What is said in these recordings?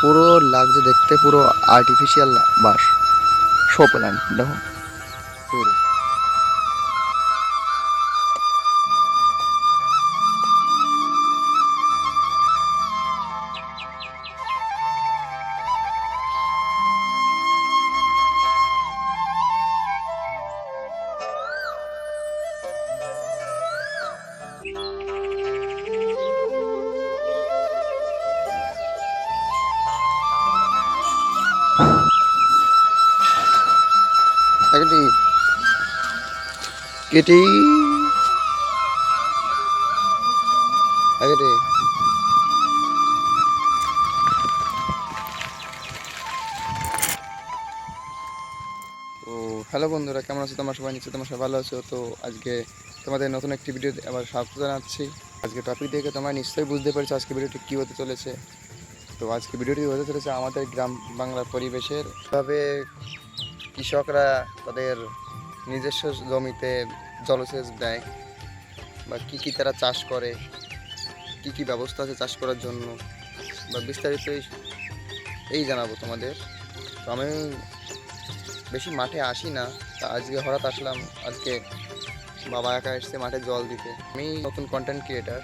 পুরো লাগছে দেখতে, পুরো আর্টিফিশিয়াল বাস, শো প্ল্যান্ট দেখো পুরো। একটি কেটি একটি তো হ্যালো বন্ধুরা, কেমন আছো তোমার সবাই? নিশ্চয়ই তোমার সবাই ভালো আছো। তো আজকে তোমাদের নতুন একটি ভিডিও আবার স্বাগত জানাচ্ছি। আজকে টপিক দেখে তোমরা নিশ্চয়ই বুঝতে পারছো আজকে ভিডিওটি কী হতে চলেছে। তো আজকে ভিডিওটি হতে চলেছে আমাদের গ্রাম বাংলার পরিবেশের, কীভাবে কৃষকরা তাদের নিজস্ব জমিতে জলসেচ দেয় বা কী তারা চাষ করে, কী ব্যবস্থা আছে চাষ করার জন্য, বা বিস্তারিত এই জানাবো তোমাদের। তো আমি বেশি মাঠে আসি না, তা আজকে হঠাৎ আসলাম। আজকে বাবা একা এসছে মাঠে জল দিতে। আমি নতুন কন্টেন্ট ক্রিয়েটার,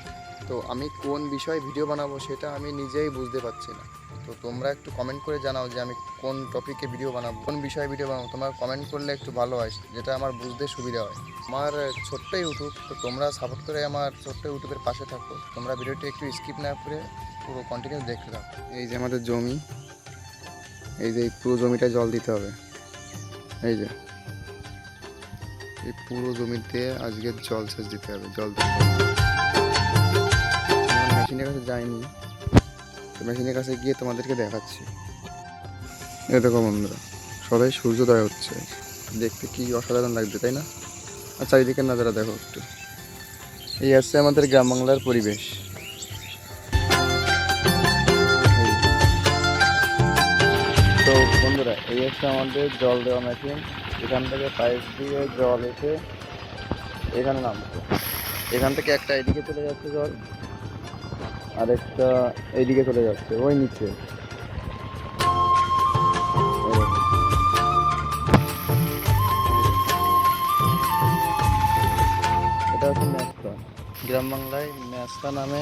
তো আমি কোন বিষয়ে ভিডিও বানাবো সেটা আমি নিজেই বুঝতে পারছি না। তো তোমরা একটু কমেন্ট করে জানাও যে আমি কোন টপিকে ভিডিও বানাবো, কোন বিষয়ে ভিডিও বানাবো। তোমরা কমেন্ট করলে একটু ভালো হয়, যেটা আমার বুঝতে সুবিধা হয়। আমার ছোট্ট ইউটিউব, তো তোমরা সাপোর্ট করে আমার ছোট্ট ইউটিউবের পাশে থাকো। তোমরা ভিডিওটি একটু স্কিপ না করে পুরো কন্টিনিউ দেখতে থাকো। এই যে আমাদের জমি, এই যে এই পুরো জমিটা জল দিতে হবে। এই যে এই পুরো জমিতে আজকে জল সেচ দিতে হবে, জল দিতে হবে। মেশিনের কাছে যাইনি, তো মেশিনের কাছে গিয়ে তোমাদেরকে দেখাচ্ছি। এই দেখো বন্ধুরা, সবাই সূর্যোদয় হচ্ছে, দেখতে কি অসাধারণ লাগছে তাই না? আর চারিদিকের নজারা দেখো একটু। এই আসছে আমাদের গ্রাম বাংলার পরিবেশ। তো বন্ধুরা, এই হচ্ছে আমাদের জল দেওয়া মেশিন। এখান থেকে পাইপ দিয়ে জল এসে এখানে নামছে। এখান থেকে একটা এদিকে চলে যাচ্ছে জল, আরেকটা এইদিকে চলে যাচ্ছে ওই নিচে। এটা হচ্ছে ম্যাস্তা। গ্রাম বাংলায় ম্যাস্তা নামে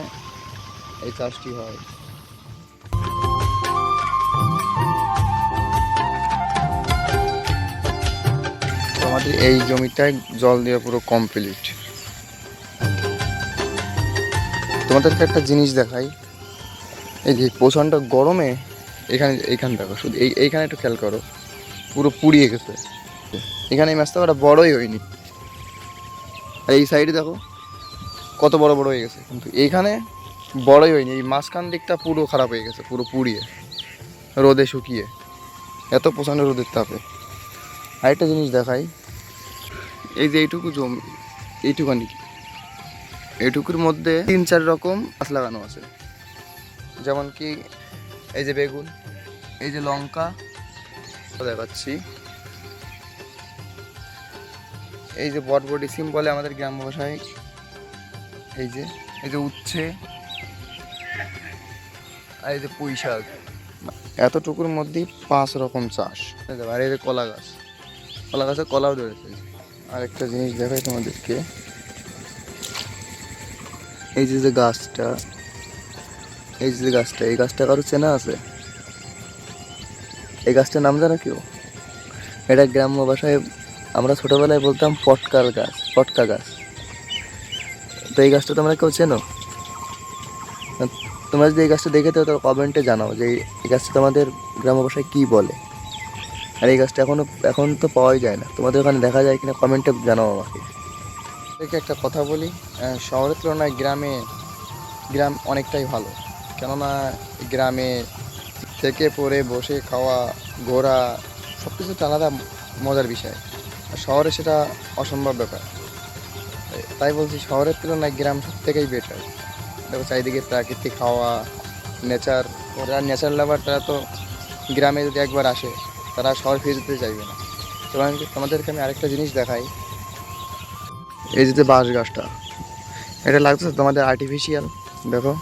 এই চাষটি হয়। আমাদের এই জমিটায় জল দিয়ে পুরো কমপ্লিট। তোমাদেরকে একটা জিনিস দেখাই, এই যে প্রচণ্ড গরমে এইখানে দেখো, শুধু এইখানে একটু খেয়াল করো, পুরো পুড়িয়ে গেছে। এখানে এই মাছটা ওটা বড়ই হয়নি, আর এই সাইডে দেখো কত বড় বড় হয়ে গেছে, কিন্তু এইখানে বড়ই হয়নি। এই মাঝখান দিকটা পুরো খারাপ হয়ে গেছে, পুরো পুড়িয়ে রোদে শুকিয়ে, এত প্রচণ্ড রোদের তাপে। আরেকটা জিনিস দেখাই, এই যে এইটুকু জমি, এইটুকুর মধ্যে 3-4 রকম গাছ লাগানো আছে। যেমন কি এই যে বেগুন, এই যে লঙ্কা দেখাচ্ছি, এই যে বটবটি সিম বলে আমাদের গ্রাম ভাষায়, এই যে উচ্ছে, আর এই যে পুঁই শাক। এতটুকুর মধ্যেই 5 রকম চাষ। আর এই যে কলা গাছে কলাও ধরেছে। আর একটা জিনিস দেখাই তোমাদেরকে, এই যে গাছটা, এই গাছটা কারো চেনা আছে? এই গাছটার নাম জানো কেউ? এটা গ্রাম্য ভাষায় আমরা ছোটবেলায় বলতাম পটকা গাছ। তো এই গাছটা তোমরা কেউ চেনো? তোমরা যদি এই গাছটা দেখে থাকো তো কমেন্টে জানাও যে এই গাছটা তোমাদের গ্রাম্য ভাষায় কী বলে। আর এই গাছটা এখন তো পাওয়াই যায় না, তোমাদের ওখানে দেখা যায় কিনা কমেন্টে জানাও আমাকে। দেখে একটা কথা বলি, শহরের তুলনায় গ্রাম অনেকটাই ভালো। কেননা গ্রামে থেকে পড়ে বসে খাওয়া, ঘোরা, সব কিছু আলাদা মজার বিষয়। আর শহরে সেটা অসম্ভব ব্যাপার। তাই বলছি, শহরের তুলনায় গ্রাম সব থেকেই বেটার। দেখো চারিদিকে প্রাকৃতিক হাওয়া, নেচার। ওরা নেচার লাভার, তারা তো গ্রামে যদি একবার আসে তারা শহর ফিরে যেতে চাইবে না। তোমাদেরকে আমি আরেকটা জিনিস দেখাই, এই যে বাঁশ গাছটা, এটা লাগছে তোমাদের আর্টিফিশিয়াল। দেখো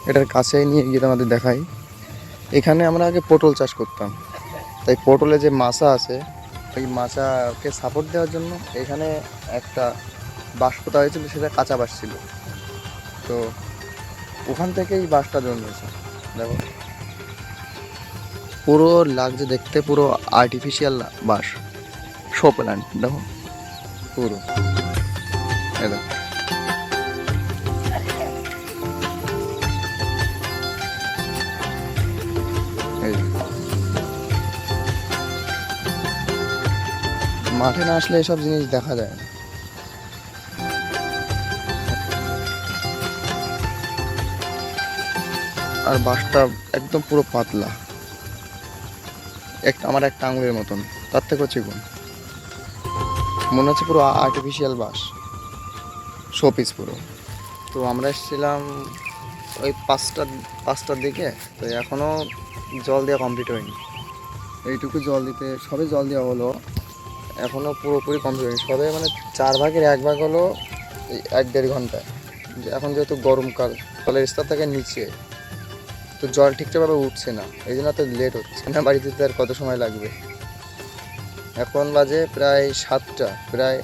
এটার কাছে নিয়ে গিয়ে তোমাদের দেখাই, এখানে আমরা আগে পটল চাষ করতাম, তাই পটলে যে মাচা আছে ওই মাচাকে সাপোর্ট দেওয়ার জন্য এখানে একটা বাঁশ পোতা হয়েছিল, সেটা কাঁচা বাঁশ ছিল। তো ওখান থেকেই বাঁশটা জন্মেছে। দেখো পুরো লাগছে দেখতে, পুরো আর্টিফিশিয়াল বাঁশ, শো প্ল্যান্ট। দেখো পুরো এই দেখো। এই মাঠে না আসলে এসব জিনিস দেখা যায় না। আর বাঁশটা একদম পুরো পাতলা, আমার একটা আঙুলের মতন, তার থেকেও চিকন। মনে হচ্ছে পুরো আর্টিফিশিয়াল বাঁশ, শো পিস পুরো। তো আমরা এসেছিলাম ওই পাঁচটার দিকে, তো এখনও জল দেওয়া কমপ্লিট হয়নি। এইটুকু জল দিতে সবে জল দেওয়া হলো, এখনও পুরোপুরি কমপ্লিট হয়নি। সবে মানে 1/4 হলো এই 1-1.5 ঘন্টায়। এখন যেহেতু গরমকাল, জলের স্তর থাকে নিচে, তো জল ঠিকঠাকভাবে উঠছে না, এই জন্য তো লেট হচ্ছে না। বাড়িতে যেতে আর কত সময় লাগবে। এখন বাজে প্রায় 7টা, প্রায়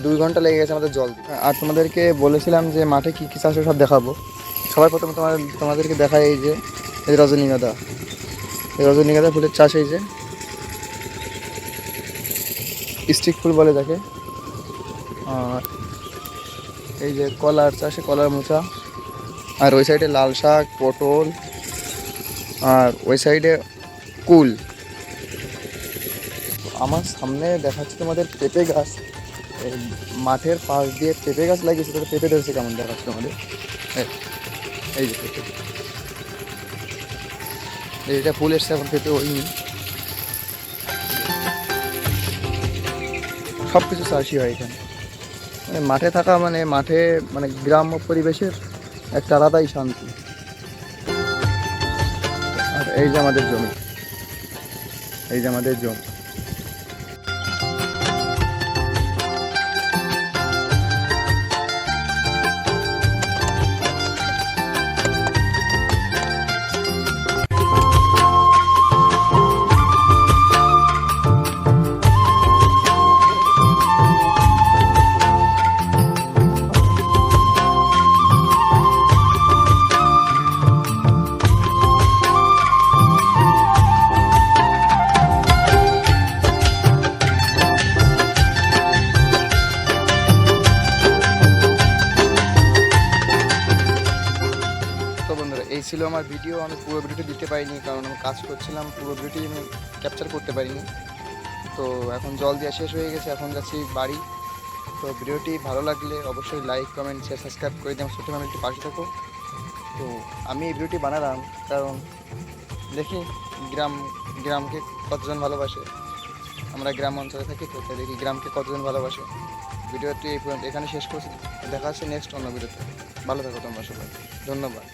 2 ঘন্টা লেগে গেছে আমাদের জল দিতে। আর তোমাদেরকে বলেছিলাম যে মাঠে কী কী চাষ সব দেখাবো। সবার প্রথমে তোমাদেরকে দেখায় এই যে এই রজনীগন্ধা, এই রজনীগন্ধা ফুলের চাষ। এই যে স্টিক ফুল বলে যাকে। আর এই যে কলার চাষে, কলার মোচা। আর ওই সাইডে লাল শাক, পটল, আর ওই সাইডে কুল। আমার সামনে দেখাচ্ছে তোমাদের পেঁপে গাছ। এই মাঠের পাশ দিয়ে পেঁপে গাছ লাগিয়েছে, তাদের পেঁপে ধরেছে কেমন দেখাচ্ছে তোমাদের। এই যে পেঁপে, এইটা ফুল এসছে, এখন পেঁপে হয়নি। সব কিছু চাষই হয় এখানে। মানে মাঠে থাকা মানে গ্রাম্য পরিবেশের একটা আলাদাই শান্তি। আর এই যে আমাদের জমি, এই যে আমাদের জমি। তো বন্ধুরা, এই ছিল আমার ভিডিও। আমি পুরো ভিডিওটি দিতে পারিনি, কারণ আমি কাজ করছিলাম, পুরো ভিডিওটি আমি ক্যাপচার করতে পারিনি। তো এখন জল দেওয়া শেষ হয়ে গেছে, এখন যাচ্ছি বাড়ি। তো ভিডিওটি ভালো লাগলে অবশ্যই লাইক, কমেন্ট, শেয়ার, সাবস্ক্রাইব করে দিয়ে আমার ছোটো ফ্যামিলিটি পাশে থাকো। তো আমি এই ভিডিওটি বানালাম কারণ দেখি গ্রামকে কতজন ভালোবাসে। আমরা গ্রাম অঞ্চলে থাকি, তো দেখি গ্রামকে কতজন ভালোবাসে। ভিডিওটি এই পর্যন্ত এখানে শেষ করছি। দেখা হচ্ছে নেক্সট অন্য ভিডিওতে। ভালো থাকো তোমরা সবাই, ধন্যবাদ।